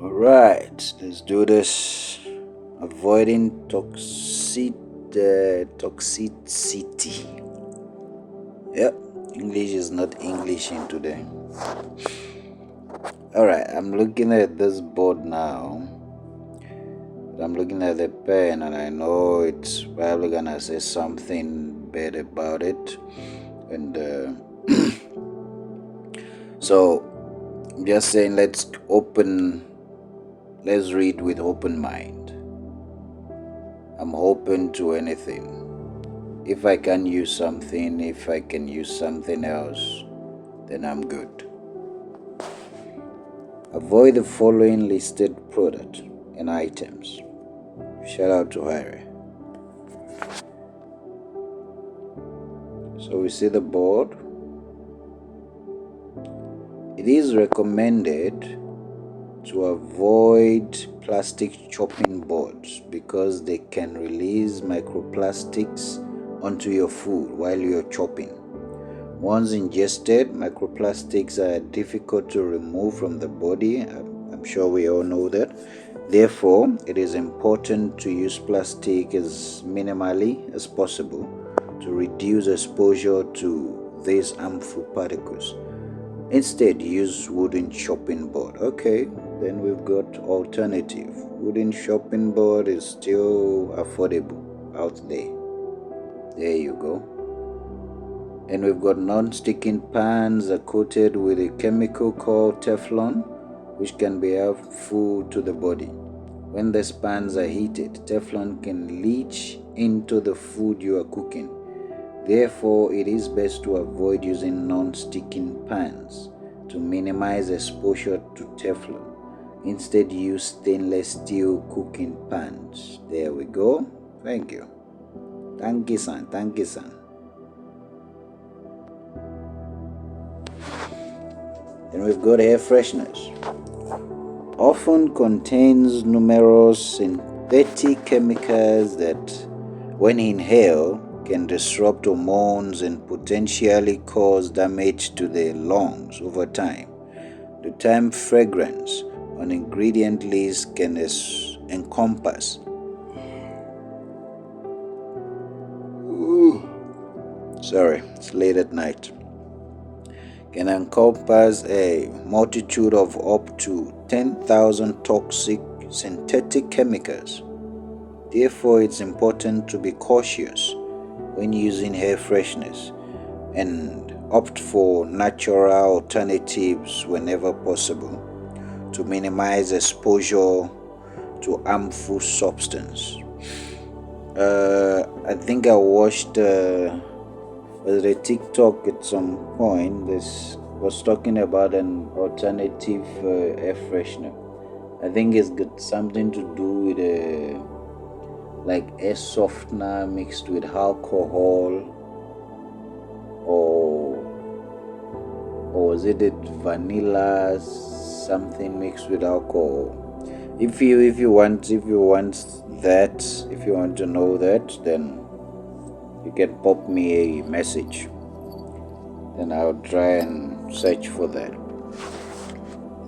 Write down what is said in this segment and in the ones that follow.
Alright, let's do this. Avoiding toxicity. Yep, English is not English in today. Alright, I'm looking at this board now. I'm looking at the pen and I know it's probably gonna say something bad about it. And so I'm just saying let's read with open mind. I'm open to anything. If I can use something, if I can use something else, then I'm good. Avoid the following listed product and items. Shout out to Harry. So we see the board. It is recommended to avoid plastic chopping boards because they can release microplastics onto your food while you're chopping. Once ingested, microplastics are difficult to remove from the body. I'm sure we all know that. Therefore, it is important to use plastic as minimally as possible to reduce exposure to these harmful particles. Instead, use wooden chopping board. Okay, then we've got alternative. Wooden chopping board is still affordable out there. There you go. And we've got non-sticking pans are coated with a chemical called Teflon, which can be harmful to the body. When these pans are heated, Teflon can leach into the food you are cooking. Therefore, it is best to avoid using non-sticking pans to minimize exposure to Teflon. Instead, use stainless steel cooking pans. There we go. Thank you. Thank you, son. Thank you, son. Then we've got air fresheners. Often contains numerous synthetic chemicals that, when inhaled, can disrupt hormones and potentially cause damage to the lungs over time. The term fragrance on ingredient list can encompass sorry, it's late at night. Can encompass a multitude of up to 10,000 toxic synthetic chemicals. Therefore, it's important to be cautious when using air fresheners and opt for natural alternatives whenever possible to minimize exposure to harmful substance. I think I watched a TikTok at some point. This was talking about an alternative air freshener. I think it's got something to do with like air softener mixed with alcohol, or was it vanilla something mixed with alcohol? If you want to know that, then you can pop me a message, then I'll try and search for that.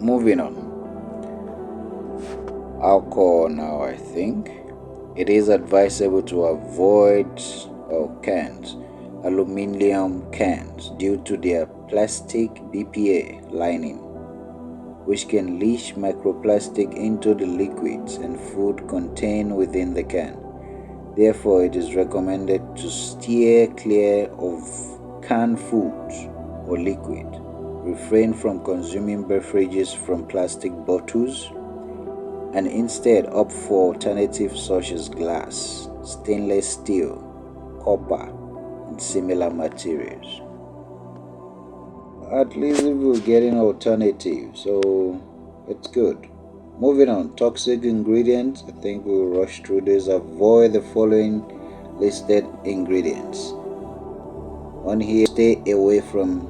Moving on. Alcohol now. I think it is advisable to avoid cans, aluminum cans, due to their plastic BPA lining, which can leach microplastic into the liquids and food contained within the can. Therefore, it is recommended to steer clear of canned foods or liquid. Refrain from consuming beverages from plastic bottles and instead opt for alternatives such as glass, stainless steel, copper, and similar materials. At least if we're getting alternatives, so it's good. Moving on, toxic ingredients. I think we'll rush through this. Avoid the following listed ingredients. On here, stay away from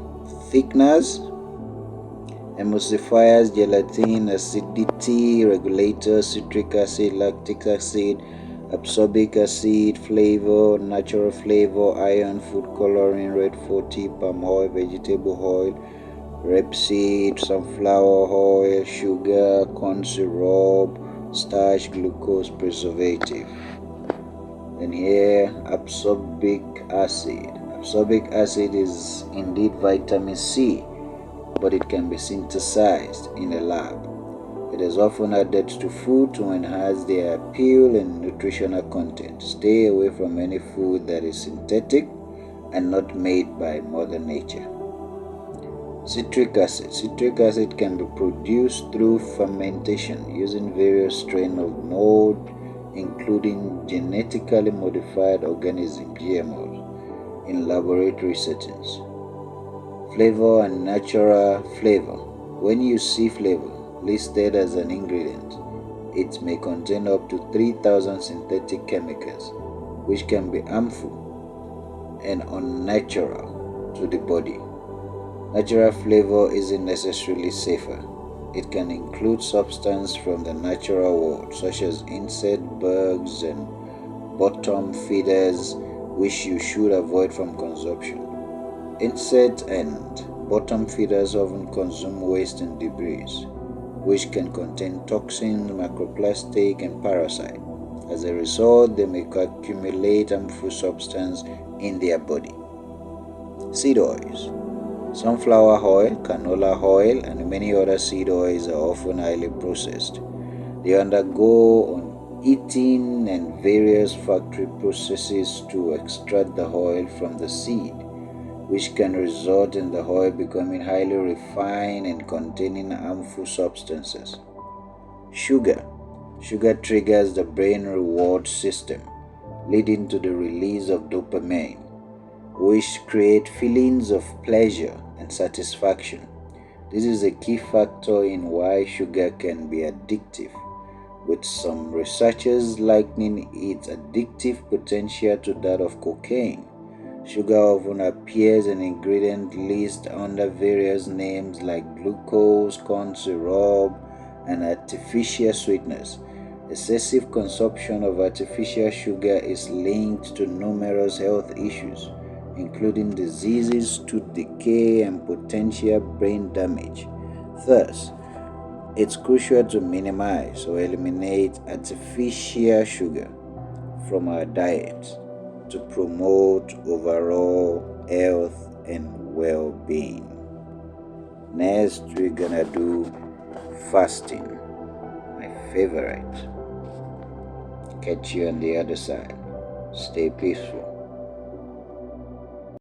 thickeners, emulsifiers, gelatin, acidity regulators, citric acid, lactic acid, absorbic acid, flavor, natural flavor, iron, food coloring, red 40, palm oil, vegetable oil, rapeseed, sunflower oil, sugar, corn syrup, starch, glucose, preservative. Then here, ascorbic acid. Ascorbic acid is indeed vitamin C, but it can be synthesized in a lab. It is often added to food to enhance their appeal and nutritional content. Stay away from any food that is synthetic and not made by Mother Nature. Citric acid. Citric acid can be produced through fermentation using various strains of mold, including genetically modified organisms (GMOs) in laboratory settings. Flavor and natural flavor. When you see flavor listed as an ingredient, it may contain up to 3,000 synthetic chemicals, which can be harmful and unnatural to the body. Natural flavor isn't necessarily safer. It can include substances from the natural world, such as insect, bugs, and bottom feeders, which you should avoid from consumption. Insects and bottom feeders often consume waste and debris, which can contain toxins, microplastic, and parasites. As a result, they may accumulate harmful substances in their body. Seed oils. Sunflower oil, canola oil, and many other seed oils are often highly processed. They undergo heating and various factory processes to extract the oil from the seed, which can result in the oil becoming highly refined and containing harmful substances. Sugar. Sugar triggers the brain reward system, leading to the release of dopamine, which create feelings of pleasure and satisfaction. This is a key factor in why sugar can be addictive, with some researchers likening its addictive potential to that of cocaine. Sugar often appears in ingredient lists under various names like glucose, corn syrup, and artificial sweeteners. Excessive consumption of artificial sugar is linked to numerous health issues, including diseases, tooth decay, and potential brain damage. Thus, it's crucial to minimize or eliminate artificial sugar from our diets to promote overall health and well-being. Next, we're gonna do fasting, my favorite. Catch you on the other side. Stay peaceful.